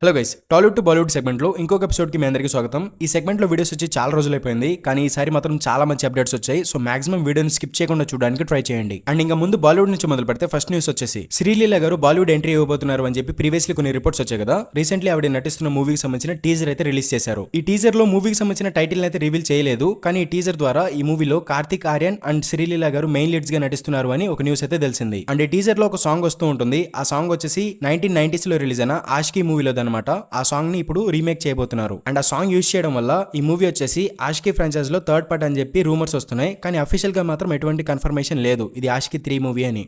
Hello guys, Tollywood to Bollywood segment లో ఇంకొక episode కి మీ అందరికీ స్వాగతం. ఈ సెగ్మెంట్ లో వీడియోస్ వచ్చి చాలా రోజులైపోయింది, కానీ ఈసారి మాత్రం చాలా మంచి అప్డేట్స్ వచ్చాయి. సో మాక్సిమం వీడియోని స్కిప్ చేయకుండా చూడడానికి ట్రై చేయండి. అండ్ ఇంకా ముందు బాలీవుడ్ నుంచి మొదలు పెడితే ఫస్ట్ న్యూస్ వచ్చేసి శ్రీలీల గారు బాలీవుడ్ ఎంట్రీ ఇవ్వబోతున్నారు అని చెప్పి ప్రీవియస్లీ కొన్ని రిపోర్ట్స్ వచ్చాయి కదా. రీసెంట్లీ ఆవిడ నటిస్తున్న మూవీకి సంబంధించిన టీజర్ అయితే రిలీజ్ చేశారు. ఈ టీజర్ లో మూవీకి సంబంధించిన టైటిల్ అయితే రివీల్ చేయలేదు, కానీ ఈ టీజర్ ద్వారా ఈ మూవీలో కార్తిక్ ఆర్యన్ అండ్ శ్రీలీల గారు మెయిన్ లీడ్స్ గా నటిస్తున్నారు అని ఒక న్యూస్ అయితే తెలిసింది. అండ్ ఈ టీజర్ లో ఒక సాంగ్ వస్తూ ఉంటుంది. ఆ సాంగ్ వచ్చేసి 1990s లో రిలీజ్ అయిన ఆష్కీ మూవీలో అనమాట. ఆ సాంగ్ ని ఇప్పుడు రీమేక్ చేయబోతున్నారు. అండ్ ఆ సాంగ్ యూజ్ చేయడం వల్ల ఈ మూవీ వచ్చేసి ఆష్కీ ఫ్రాంచైజ్ లో థర్డ్ పార్ట్ అని చెప్పి రూమర్స్ వస్తున్నాయి, కానీ అఫీషియల్ గా మాత్రం ఎటువంటి కన్ఫర్మేషన్ లేదు ఇది ఆష్కీ 3 మూవీ అని.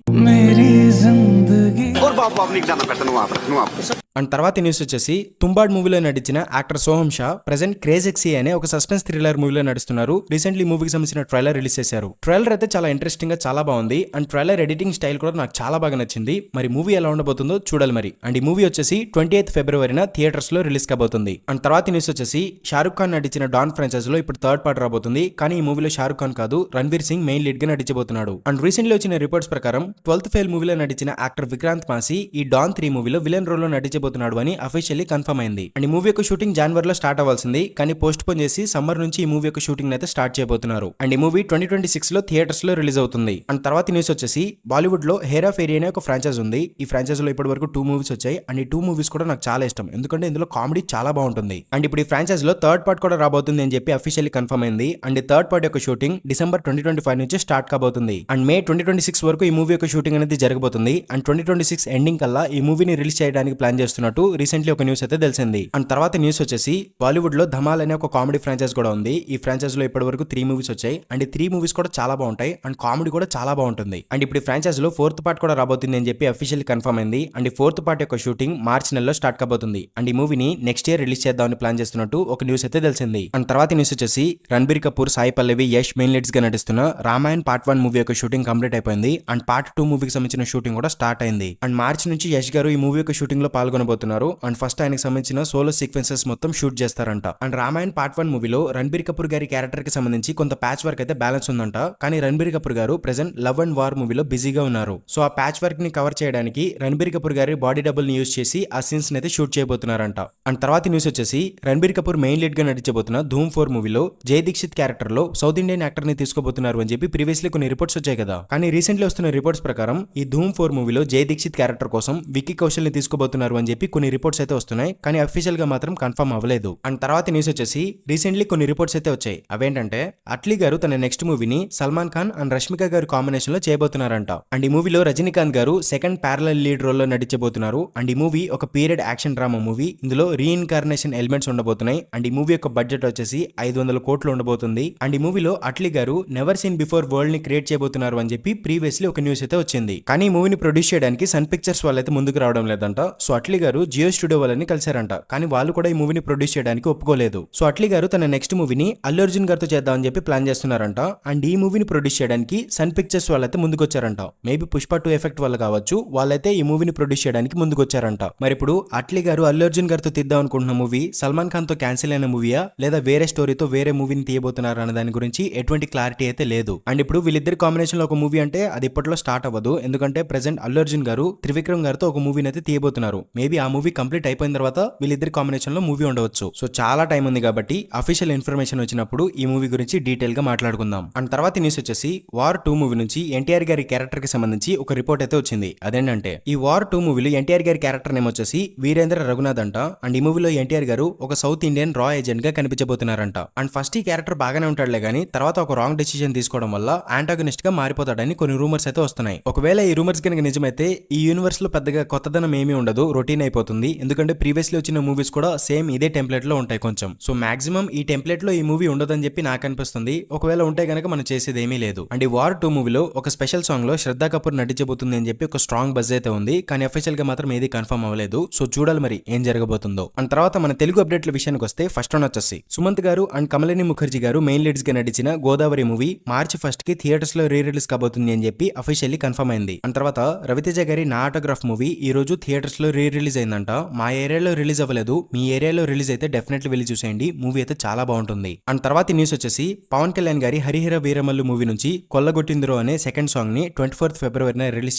అండ్ తర్వాత న్యూస్ వచ్చేసి తుంబాడ్ మూవీలో నటించిన యాక్టర్ సోహం షా ప్రెజెంట్ క్రేజ్ ఎక్సీ అనే ఒక సస్పెన్స్ థ్రిల్లర్ మూవీలో నడుస్తున్నారు. రీసెంట్లీ మూవీకి సంబంధించిన ట్రైలర్ రిలీజ్ చేశారు. ట్రైలర్ అయితే చాలా ఇంట్రెస్టింగ్ గా చాలా బాగుంది. అండ్ ట్రైలర్ ఎడిటింగ్ స్టైల్ కూడా నాకు చాలా బాగా నచ్చింది. మరి మూవీ ఎలా ఉండబోతుందో చూడాలి మరి. అండ్ ఈ మూవీ వచ్చేసి 28th ఫిబ్రవరిన థియేటర్స్ లో రిలీజ్ కాబోతుంది. అండ్ తర్వాత న్యూస్ వచ్చేసి షారుఖ్ ఖాన్ నటించిన డాన్ ఫ్రాంచైజ్ లో ఇప్పుడు థర్డ్ పార్ట్ రాబోతుంది, కానీ ఈ మూవీలో షారుఖ్ ఖాన్ కాదు, రణ్వీర్ సింగ్ మెయిన్ లీడ్ గా నటించబోతున్నాడు. అండ్ రీసెంట్లీ వచ్చిన రిపోర్ట్స్ ప్రకారం 12th ఫెయిల్ మూవీలో నటించిన యాక్టర్ విక్రాంత్ మాసి ఈ డాన్ 3 మూవీలో విలన్ రోల్ లో నటించబోతున్నాడు అని అఫీషియల్లీ కన్ఫర్మ్ అయింది. అండ్ ఈ మూవీ యొక్క షూటింగ్ జనవరిలో స్టార్ట్ అవ్వాల్సింది, కానీ పోస్ట్ పోన్ చేసి సమ్మర్ నుంచి ఈ మూవీ యొక్క షూటింగ్ అయితే స్టార్ట్ చేయబోతున్నారు. అండ్ ఈ మూవీ 2026 లో థియేటర్స్ లో రిలీజ్ అవుతుంది. అండ్ తర్వాత న్యూస్ వచ్చేసి బాలీవుడ్ లో హేరా ఫేరీ అనే ఒక ఫ్రాంచైజ్ ఉంది. ఈ ఫ్రాంచైజ్ లో ఇప్పటి వరకు 2 మూవీస్ వచ్చాయి. అండ్ ఈ 2 మూవీస్ కూడా నాకు చాలా ఇష్టం, ఎందుకంటే ఇందులో కామెడీ చాలా బాగుంటుంది. అండ్ ఇప్పుడు ఈ ఫ్రాంచైజ్ లో థర్డ్ పార్ట్ కూడా రాబోతుంది అని చెప్పి అఫీషియల్లీ కన్ఫర్మ్ అయింది. అండ్ ఈ థర్డ్ పార్ట్ యొక్క షూటింగ్ డిసెంబర్ 2025 నుంచి స్టార్ట్ కాబోతుంది. అండ్ మే 2026 వరకు ఈ మూవీ యొక్క షూటింగ్ అనేది జరగబోతుంది. అండ్ 2026 ఎండింగ్ కల్లా ఈ మూవీని రిలీజ్ చేయడానికి ప్లాన్ చేస్తున్నట్టు రీసెంట్లీ ఒక న్యూస్ అయితే తెలిసింది. అండ్ తర్వాత న్యూస్ వచ్చేసి బాలీవుడ్ లో ధమాల్ అనే ఒక కామెడీ ఫ్రాంచైజ్ కూడా ఉంది. ఈ ఫ్రాంచైజ్ లో ఇప్పటి వరకు 3 మూవీస్ వచ్చాయి. అండ్ ఈ 3 మూవీస్ కూడా చాలా బాగుంటాయి. అండ్ కామెడీ కూడా చాలా బాగుంటుంది. అండ్ ఇప్పుడు ఈ ఫ్రాంచైజ్ లో 4th పార్ట్ కూడా రాబోతుంది అని చెప్పి అఫీషియల్ కన్ఫర్మ్ అయింది. అండ్ ఈ 4th పార్ట్ యొక్క షూటింగ్ మార్చ్ నెలలో స్టార్ట్ కాబోతుంది. అండ్ ఈ మూవీని నెక్స్ట్ ఇయర్ రిలీజ్ చేద్దామని ప్లాన్ చేస్తున్నట్టు ఒక న్యూస్ అయితే తెలిసింది. అండ్ తర్వాత న్యూస్ వచ్చేసి రణ్బీర్ కపూర్, సాయి పల్లవి, యష్ మెయిన్ లీడ్స్ గా నటిస్తున్న రామాయణ్ పార్ట్ 1 మూవీ యొక్క షూటింగ్ కంప్లీట్ అయిపోయింది. అండ్ పార్ట్ 2 మూవీకి సంబంధించిన షూటింగ్ కూడా స్టార్ట్ అయింది. అండ్ మార్చ్ నుంచి యష్ గారు ఈ మూవీ యొక్క షూటింగ్ లో పాల్గొనబోతున్నారు. అండ్ ఫస్ట్ ఆయనకు సంబంధించిన సోలో సీక్వెన్సెస్ మొత్తం షూట్ చేస్తారంట. అండ్ రామాయణ్ పార్ట్ 1 మూవీలో రణ్బీర్ కపూర్ గారి క్యారెక్టర్ కి సంబంధించి కొంత ప్యాచ్ వర్క్ అయితే బ్యాలెన్స్ ఉందంట, కానీ రణ్బీర్ కపూర్ గారు ప్రెజెంట్ లవ్ అండ్ వార్ మూవీలో బిజీగా ఉన్నారు. సో ఆ ప్యాచ్ వర్క్ ని కవర్ చేయడానికి రణ్బీర్ కపూర్ గారి బాడీ డబుల్ ని యూజ్ చేసి ఆ సీన్స్ అయితే షూట్ చేయబోతున్నారంట. అండ్ తర్వాత న్యూస్ వచ్చేసి రణ్బీర్ కపూర్ మెయిన్ లీడ్ గా నటించబోతున్న ధూమ్ 4 మూవీలో జై దీక్షిత్ క్యారెక్టర్ లో సౌత్ ఇండియన్ యాక్టర్ ని తీసుకోబోతున్నారు అని చెప్పి ప్రీవియస్లీ కొన్ని రిపోర్ట్స్ వచ్చాయి కదా. కానీ రీసెంట్లీ వస్తున్న రిపోర్ట్స్ ప్రకారం ఈ ధూమ్ 4 మూవీలో జై దీక్షిత్ క్యారెక్టర్ కోసం విక్కీ కౌశల్ ని తీసుకోబోతున్నారు అని చెప్పి కొన్ని రిపోర్ట్స్ అయితే వస్తున్నాయి, కానీ అఫీషియల్ గా మాత్రం కన్ఫర్మ్ అవ్వలేదు. అండ్ తర్వాత న్యూస్ వచ్చేసి రీసెంట్లీ కొన్ని రిపోర్ట్స్ అయితే వచ్చాయి. అవేంటంటే అట్లీ గారు తన నెక్స్ట్ మూవీని సల్మాన్ ఖాన్ అండ్ రష్మిక గారు కాంబినేషన్ లో చేయబోతున్నారంట. అండ్ ఈ మూవీలో రజనీకాంత్ గారు సెకండ్ ప్యారలల్ లీడ్ రోల్ లో నటించబోతున్నారు. అండ్ ఈ మూవీ ఒక పీరియడ్ యాక్షన్ డ్రామా మూవీ. ఇందులో రీఇన్కార్నేషన్ ఎలిమెంట్స్ ఉండబోతున్నాయి. అండ్ ఈ మూవీ యొక్క బడ్జెట్ వచ్చేసి 500 కోట్లు ఉండబోతుంది. అండ్ ఈ మూవీలో అట్లీ గారు నెవర్ సీన్ బిఫోర్ వరల్డ్ ని క్రియేట్ చేయబోతున్నారు అని చెప్పి ప్రీవియస్లీ ఒక న్యూస్ అయితే వచ్చింది. కానీ ఈ మూవీని ప్రొడ్యూస్ చేయడానికి సన్ పిక్చర్స్ వాళ్ళైతే ముందుకు రావడం లేదంట. సో అట్లీ గారు జియో స్టూడియో వాళ్ళని కలిశారంట, కానీ వాళ్ళు కూడా ఈ మూవీని ప్రొడ్యూస్ చేయడానికి ఒప్పుకోలేదు. సో అట్లీ గారు తన నెక్స్ట్ మూవీని అల్లు అర్జున్ గారితో చేద్దామని చెప్పి ప్లాన్ చేస్తున్నారంట. అండ్ ఈ మూవీని ప్రొడ్యూస్ చేయడానికి సన్ పిక్చర్స్ వాళ్ళైతే ముందుకు వచ్చారంట. మేబీ పుష్ప 2 ఎఫెక్ట్ వల్ల కావచ్చు, వాళ్ళైతే ఈ మూవీని ప్రొడ్యూస్ చేయడానికి ముందుకు వచ్చారంట. మరి ఇప్పుడు అట్లీ గారు అల్లు అర్జున్ గారితో తీద్దాం అనుకుంటున్న మూవీ సల్మాన్ ఖాన్ తో క్యాన్సిల్ అయిన మూవీయా, లేదా వేరే స్టోరీతో వేరే మూవీని తీయబోతున్నారు అన్న దాని గురించి ఎటువంటి క్లారిటీ అయితే లేదు. అండ్ ఇప్పుడు వీళ్ళిద్దరి కాంబినేషన్ లో ఒక మూవీ అంటే అది ఇప్పట్లో స్టార్ట్ అవ్వదు, ఎందుకంటే ప్రెసెంట్ అల్లు అర్జున్ గారు త్రివిక్రమ్ గారితో ఒక మూవీని అయితే తీయబోతున్నారు. మేబీ ఆ మూవీ కంప్లీట్ అయిపోయిన తర్వాత వీళ్ళిద్దరి కాంబినేషన్ లో మూవీ ఉండవచ్చు. సో చాలా టైం ఉంది కాబట్టి అఫీషియల్ ఇన్ఫర్మేషన్ వచ్చినప్పుడు ఈ మూవీ గురించి డీటెయిల్ గా మాట్లాడుకుందాం. అండ్ తర్వాత న్యూస్ వచ్చేసి వార్ 2 మూవీ నుంచి ఎన్టీఆర్ గారి క్యారెక్టర్ కి సంబంధించి ఒక రిపోర్ట్ అయితే వచ్చింది. అదేంటంటే ఈ వార్ 2 మూవీలో ఎన్టీఆర్ గారి క్యారెక్టర్ నేమ్ వచ్చేసి వీరేంద్ర రఘునాథ్ అంట. అండ్ ఈ మూవీలో ఎన్టీఆర్ గారు ఒక సౌత్ ఇండియన్ రా ఏజెంట్ గా కనిపించబోతున్నారంట. అండ్ ఫస్ట్ ఈ క్యారెక్టర్ బాగానే ఉంటాడులే గానీ తర్వాత ఒక రాంగ్ డెసిషన్ తీసుకోవడం వల్ల యాంటాగనిస్ట్ గా మారిపోతాడని కొన్ని రూమర్స్ అయితే వస్తున్నాయి. ఒకవేళ ఈ రూమర్స్ కనుక నిజమైతే ఈ యూనివర్స్ లో పెద్దగా కొత్తదనం ఏమీ ఉండదు, రొటీన్ అయిపోతుంది. ఎందుకంటే ప్రీవియస్లీ వచ్చిన మూవీస్ కూడా సేమ్ ఇదే టెంప్లెట్ లో ఉంటాయి కొంచెం. సో మాక్సిమం ఈ టెంప్లెట్ లో ఈ మూవీ ఉండదని చెప్పి నాకు అనిపిస్తుంది. ఒకవేళ ఉంటే గనక మనం చేసేది ఏమీ లేదు. అండ్ ఈ వార్ 2 మూవీలో ఒక స్పెషల్ సాంగ్ లో శ్రద్ధా కపూర్ నటించబోతుంది అని చెప్పి ఒక స్ట్రాంగ్ బజ్ అయితే ఉంది, కానీ అఫీషియల్ గా మాత్రం ఏది కన్ఫర్మ్ అవ్వలేదు. సో చూడాలి మరి ఏం జరగబోతుందో. అండ్ తర్వాత మన తెలుగు అప్డేట్ల విషయానికి వస్తే ఫస్ట్ వన్ వచ్చేసి సుమంత్ గారు అండ్ కమలిని ముఖర్జీ గారు మెయిన్ లీడ్స్ గా నటించిన గోదావరి మూవీ మార్చి 1 కి థియేటర్స్ లో రీ రిలీజ్ కాబోతుంది అని చెప్పి అఫీషియల్లీ కన్ఫర్మ్ అయింది. అండ్ తర్వాత రవితేజ గారి నా ఆటోగ్రాఫ్ మూవీ ఈ రోజు థియేటర్స్ లో రీ రిలీజ్ రిలీజ్ అయిందంట. మా ఏరియాలో రిలీజ్ అవ్వలేదు, మీ ఏరియాలో రిలీజ్ అయితే డెఫినెట్లీ వెళ్ళి చూసేయండి, మూవీ అయితే చాలా బాగుంటుంది. అండ్ తర్వాత న్యూస్ వచ్చేసి పవన్ కళ్యాణ్ గారి హరిహర వీరమల్లు మూవీ నుంచి కొల్లగొట్టిందిరో అనే సెకండ్ సాంగ్ ని 24th ఫిబ్రవరిన రిలీజ్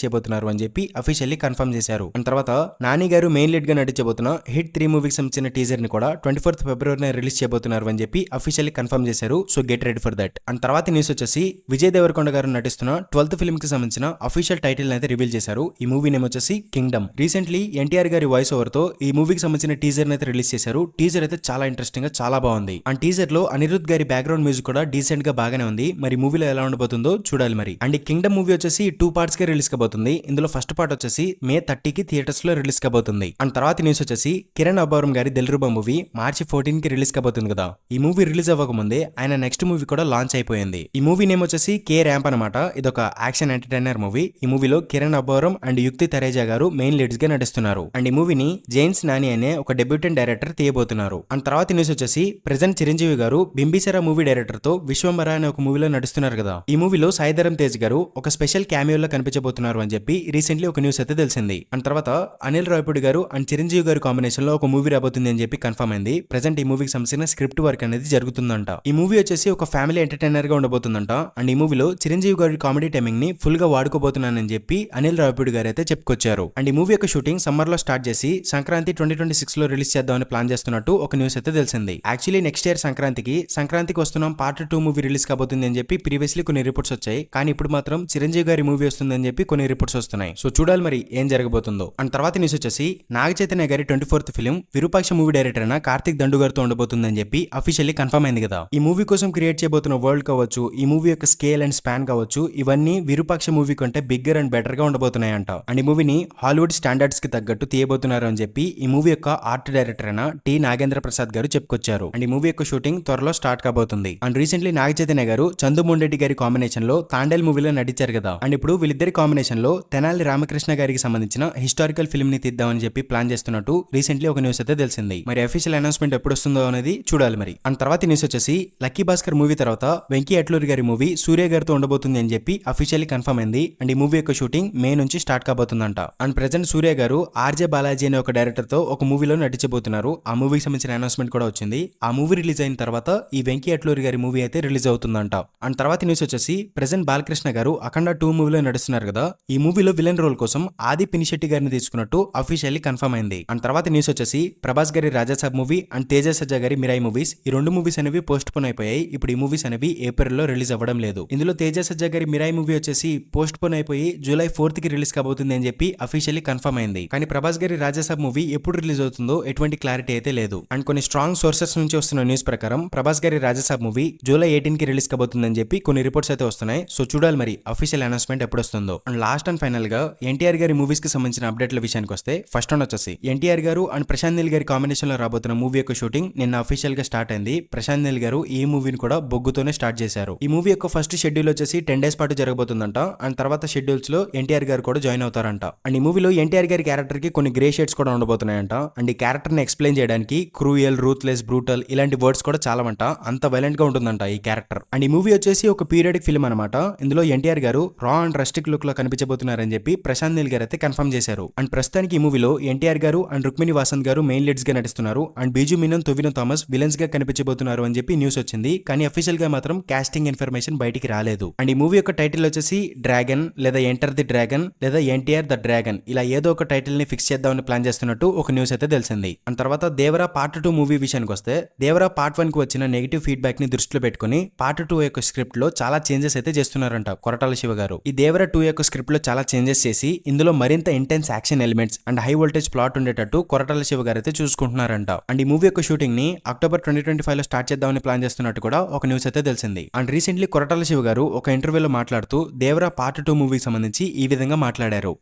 చేయబోతున్నారు అని చెప్పి అఫీషియల్లీ కన్ఫర్మ్ చేశారు. అండ్ తర్వాత నాని గారు మెయిన్ లీడ్ గా నటించబోతున్న హిట్ 3 మూవీకి సంబంధించిన టీజర్ ని కూడా 24th ఫిబ్రవరిన రిలీజ్ చేయబోతున్నారు అని చెప్పి అఫీషియల్లీ కన్ఫర్మ్ చేశారు. So get ready for that. And తర్వాత న్యూస్ వచ్చేసి విజయ్ దేవరకొండ గారు నటిస్తున్న 12th ఫిల్మ్ కి సంబంధించిన అఫీషియల్ టైటిల్ అయితే రివీల్ చేశారు. ఈ మూవీ నేమ్ వచ్చేసి కింగ్డమ్. రీసెంట్లీ ఎన్టీఆర్ గారి వాయిస్ ఓవర్ తో ఈ మూవీకి సంబంధించిన టీజర్ అయితే రిలీజ్ చేశారు. టీజర్ అయితే చాలా ఇంట్రెస్టింగ్ గా చాలా బాగుంది. అండ్ టీజర్ లో అనిరుద్ గారి బ్యాక్గ్రౌండ్ మ్యూజిక్ కూడా డీసెంట్ గా బాగానే ఉంది. మరి మూవీలో ఎలా ఉండబోతుందో చూడాలి మరి. అండ్ ఈ కింగ్డమ్ మూవీ వచ్చేసి 2 పార్ట్స్ గా రిలీజ్ కాబోతుంది. ఇందులో ఫస్ట్ పార్ట్ వచ్చేసి May 30కి థియేటర్స్ లో రిలీజ్ కాబోతుంది. అండ్ తర్వాత న్యూస్ వచ్చేసి కిరణ్ అబ్బవరం గారి దిల్రుబా మూవీ March 14కి రిలీజ్ కాబోతుంది కదా. ఈ మూవీ రిలీజ్ అవ్వకముందే ఆయన నెక్స్ట్ మూవీ కూడా లాంచ్ అయిపోయింది. ఈ మూవీ నేమ్ వచ్చేసి కే ర్యాంప్ అనమాట. ఇదొక యాక్షన్ ఎంటర్టైనర్ మూవీ. ఈ మూవీలో కిరణ్ అబ్బవరం అండ్ యుక్తి తరేజా గారు మెయిన్ లీడ్స్ గా నటిస్తున్నారు. అండ్ ఈ మూవీని జేమ్స్ నాని అనే ఒక డెబ్యూటెంట్ డైరెక్టర్ తీయబోతున్నారు. అండ్ తర్వాత న్యూస్ వచ్చేసి ప్రెజెంట్ చిరంజీవి గారు బింబిసారా మూవీ డైరెక్టర్ తో విశ్వంబర అనే ఒక మూవీలో నడుస్తున్నారు కదా. ఈ మూవీలో సాయిధరం తేజ్ గారు ఒక స్పెషల్ క్యామియోలో కనిపించబోతున్నారు అని చెప్పి రీసెంట్లీ ఒక న్యూస్ అయితే తెలిసింది. అండ్ తర్వాత అనిల్ రావిపూడి గారు అండ్ చిరంజీవి గారు కాంబినేషన్ లో ఒక మూవీ రాబోతుంది అని చెప్పి కన్ఫర్మ్ అయింది. ప్రెజెంట్ ఈ మూవీకి సంబంధించిన స్క్రిప్ట్ వర్క్ అనేది జరుగుతుందంట. ఈ మూవీ వచ్చేసి ఒక ఫ్యామిలీ ఎంటర్టైనర్ గా ఉండబోతుందంట. అండ్ ఈ మూవీలో చిరంజీవి గారి కామెడీ టైమింగ్ ని ఫుల్ గా వాడుకోబోతున్నానని చెప్పి అనిల్ రావిపూడి గారు అయితే చెప్పుకొచ్చారు. అండ్ ఈ మూవీ యొక్క షూటింగ్ సమ్మర్ లో స్టార్ట్ చేసి సంక్రాంతి 2026 లో రిలీజ్ చేద్దామని ప్లాన్ చేస్తున్నట్టు ఒక న్యూస్ అయితే తెలిసింది. యాక్చువల్లీ నెక్స్ట్ ఇయర్ సంక్రాంతికి వస్తున్నాం పార్ట్ 2 మూవీ రిలీజ్ కాబోతుంది అని చెప్పి ప్రీవియస్లీ కొన్ని రిపోర్ట్స్ వచ్చాయి. కానీ ఇప్పుడు మాత్రం చిరంజీవి గారి మూవీ వస్తుంది అని చెప్పి కొన్ని రిపోర్ట్స్ వస్తున్నాయి. సో చూడాలి మరి ఏం జరగబోతుందో. అండ్ తర్వాత న్యూస్ వచ్చేసి నాగ చైతన్య గారి 24th film Virupaksha movie director అయిన కార్తిక్ దండు గారితో ఉండబోతుందని చెప్పి అఫీషియల్లీ కన్ఫర్మ్ అయింది కదా. ఈ మూవీ కోసం క్రియేట్ చేయబోతున్న వరల్డ్ కావచ్చు, ఈ మూవీ యొక్క స్కేల్ అండ్ స్పాన్ కావచ్చు, ఇవన్నీ విరూపాక్ష మూవీ కంటే బిగ్గర్ అండ్ బెటర్ గా ఉండబోతున్నాయంట. అండ్ ఈ మూవీని హాలీవుడ్ స్టాండర్డ్స్ కి తగ్గట్టు తీయబోతున్నారు అని చెప్పి ఈ మూవీ యొక్క ఆర్ట్ డైరెక్టర్ అయిన టి నాగేంద్ర ప్రసాద్ గారు చెప్పుకొచ్చారు. అండ్ ఈ మూవీ యొక్క షూటింగ్ త్వరలో స్టార్ట్ కాబోతుంది. అండ్ రీసెంట్లీ నాగ చైతన్య గారు చందు మొండెడ్డి గారి కాంబినేషన్ లో తాండేల్ మూవీలో నటించారు కదా. అండ్ ఇప్పుడు వీళ్ళిద్దరి కాంబినేషన్ లో తెనాలి రామకృష్ణ గారికి సంబంధించిన హిస్టారికల్ ఫిల్మ్ ని తీద్దామని చెప్పి ప్లాన్ చేస్తున్నట్టు రీసెంట్లీ ఒక న్యూస్ అయితే తెలిసింది. మరి అఫీషియల్ అనౌన్స్మెంట్ ఎప్పుడు వస్తుందో అనేది చూడాలి మరి. అండ్ తర్వాత న్యూస్ వచ్చేసి లక్కీ భాస్కర్ మూవీ తర్వాత వెంకీ అట్లూరి గారి మూవీ సూర్య గారితో ఉండబోతుంది అని చెప్పి అఫీషియల్లీ కన్ఫర్మ్ అయింది. అండ్ ఈ మూవీ యొక్క షూటింగ్ మే నుంచి స్టార్ట్ కాబోతుందంట. అండ్ ప్రెజెంట్ సూర్య గారు ఆర్జే బాలాజీ అనే ఒక డైరెక్టర్ తో ఒక మూవీలో నటించబోతున్నారు. ఆ మూవీకి సంబంధించిన అనౌన్స్మెంట్ కూడా వచ్చింది. ఆ మూవీ రిలీజ్ అయిన తర్వాత ఈ వెంకీ అట్లూరి గారి మూవీ అయితే రిలీజ్ అవుతుందంట. అండ్ తర్వాత న్యూస్ వచ్చేసి ప్రెజెంట్ బాలకృష్ణ గారు అఖండ 2 మూవీలో నడుస్తున్నారు కదా. ఈ మూవీలో విలన్ రోల్ కోసం ఆది పినిశెట్టి గారిని తీసుకున్నట్టు అఫీషియల్లీ కన్ఫర్మ్ అయింది. అండ్ తర్వాత న్యూస్ వచ్చేసి ప్రభాస్ గారి రాజాసాబ్ మూవీ అండ్ తేజ సజ్జా గారి మిరాయి మూవీస్, ఈ 2 మూవీస్ అనేవి పోస్ట్ పోన్ అయిపోయాయి. ఇప్పుడు ఈ మూవీస్ అనేవి ఏప్రిల్ లో రిలీజ్ అవ్వడం లేదు. ఇందులో తేజ సజ్జా గారి మిరాయి మూవీ వచ్చేసి పోస్ట్ పోన్ అయిపోయి జూలై 4th కి రిలీజ్ కాబోతుంది అని చెప్పి అఫీషియల్లీ కన్ఫర్మ్ అయింది. కానీ ప్రభాస్ గారి రాజాసాబ్ మూవీ ఎప్పుడు రిలీజ్ అవుతుందో ఎటువంటి క్లారిటీ అయితే లేదు. అండ్ కొన్ని స్ట్రాంగ్ సోర్సెస్ నుంచి వస్తున్న న్యూస్ ప్రకారం ప్రభాస్ గారి రాజాసాబ్ మూవీ జూలై 18 కి రిలీజ్ కాబోతుందని చెప్పి కొన్ని రిపోర్ట్స్ అయితే వస్తున్నాయి. సో చూడాలి మరి అఫీషియల్ అనౌన్స్మెంట్ ఎప్పుడు వస్తుందో. అండ్ లాస్ట్ అండ్ ఫైనల్ గా ఎన్టీఆర్ గారి మూవీస్ కి సంబంధించిన అప్డేట్ల విషయానికి వస్తే ఫస్ట్ వన్ వచ్చేసి ఎన్టీఆర్ గారు అండ్ ప్రశాంత్ నీల్ గారి కాంబినేషన్ లో రాబోతున్న మూవీ యొక్క షూటింగ్ నిన్న అఫీషియల్ గా స్టార్ట్ అయింది. ప్రశాంత్ నీల్ గారు ఈ మూవీని కూడా బొగ్గుతోనే స్టార్ట్ చేశారు. ఈ మూవీ యొక్క ఫస్ట్ షెడ్యూల్ వచ్చేసి 10 days పాటు జరగబోతుందంట. అండ్ తర్వాత షెడ్యూల్స్ లో ఎన్టీఆర్ గారు కూడా జాయిన్ అవుతారంట. అండ్ ఈ మూవీలో ఎన్టీఆర్ గారి క్యారెక్టర్ కి కొన్ని గ్రే షేడ్స్ కూడా ఉండబోతున్నాయంట. అండ్ ఈ క్యారెక్టర్ ని ఎక్స్ప్లెయిన్ చేయడానికి క్రూయల్, రూత్లెస్, బ్రూటల్ ఇలాంటి వర్డ్స్ కూడా చాలా అంట. అంత వైలెంట్ గా ఉంటుందంట ఈ క్యారెక్టర్. అండ్ ఈ మూవీ వచ్చేసి ఒక పీరియడిక్ ఫిల్మ్ అనమాట. ఇందులో ఎన్టీఆర్ గారు రా అండ్ రస్టిక్ లుక్ లో కనిపించబోతున్నారని చెప్పి ప్రశాంత్ నీల్ గారు అయితే కన్ఫర్మ్ చేశారు. అండ్ ప్రస్తుతానికి ఈ మూవీలో ఎన్టీఆర్ గారు అండ్ రుక్మిణి వాసంత్ గారు మెయిన్ లీడ్స్ గా నటిస్తున్నారు. అండ్ బీజు మీనన్, తొవినో థామస్ విలన్స్ గా కనిపించబోతున్నారు అని చెప్పి న్యూస్ వచ్చింది. కానీ అఫీషియల్ గా మాత్రం కాస్టింగ్ ఇన్ఫర్మేషన్ బయటికి రాలేదు. అండ్ ఈ మూవీ యొక్క టైటిల్ వచ్చేసి డ్రాగన్ లేదా ఎంటర్ ది డ్రాగన్ లేదా ఎన్టీఆర్ ద డ్రాగన్, ఇలా ఏదో ఒక టైటిల్ ని ఫిక్స్ చేద్దామని ప్లాన్ చేస్తున్నట్టు ఒక న్యూస్ అయితే తెలిసింది. అండ్ తర్వాత దేవరా పార్ట్ 2 మూవీ విషయానికి వస్తే దేవరా పార్ట్ 1 కి వచ్చిన నెగిటివ్ ఫీడ్బ్యాక్ ని దృష్టిలో పెట్టుకుని పార్ట్ 2 యొక్క స్క్రిప్ట్ లో చాలా చేంజెస్ అయితే చేస్తున్నారంట కొరటాల శివ గారు. ఈ దేవరా 2 యొక్క స్క్రిప్ట్ లో చాలా చేంజెస్ చేసి ఇందులో మరింత intense action elements and high voltage plot ఉండేటట్టు కొరటాల శివ గారు అయితే చూసుకుంటున్నారంట. అండ్ ఈ మూవీ యొక్క షూటింగ్ ని అక్టోబర్ 2025 లో స్టార్ట్ చేద్దామని ప్లాన్ చేస్తున్నట్టు కూడా ఒక న్యూస్ అయితే తెలిసింది. అండ్ రీసెంట్లీ కొరటాల శివ గారు ఒక ఇంటర్వ్యూలో మాట్లాడుతూ దేవరా పార్ట్ 2 మూవీకి సంబంధించి ఈ విధంగా మాట్లాడారు.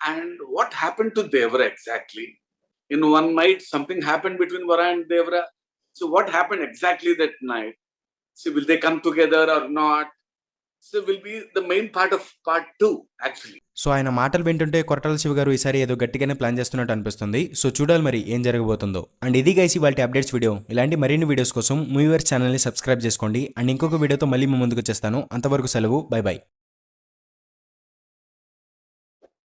And what happened to Devara exactly? In one night, something happened between Vara and Devara. So what happened exactly that night? So will they come together or not? So will be the main part of part 2 actually. So ఆయన మాటలు వింటుంటే కొరటాల శివ గారు ఈసారి ఏదో గట్టిగానే plan చేస్తున్నట్టు అనిపిస్తుంది. So చూడాలి మరి ఏం జరగబోతుందో. అండ్ ఇది గైస్ ఇవాల్టి అప్డేట్స్ వీడియో. ఇలాంటి మరిన్ని వీడియోస్ కోసం మూవీవర్స్ ఛానల్ ని సబ్స్క్రైబ్ చేసుకోండి. అండ్ ఇంకొక వీడియోతో మళ్ళీ మీ ముందుకు వచ్చేస్తాను. అంతవరకు సెలవు. By by.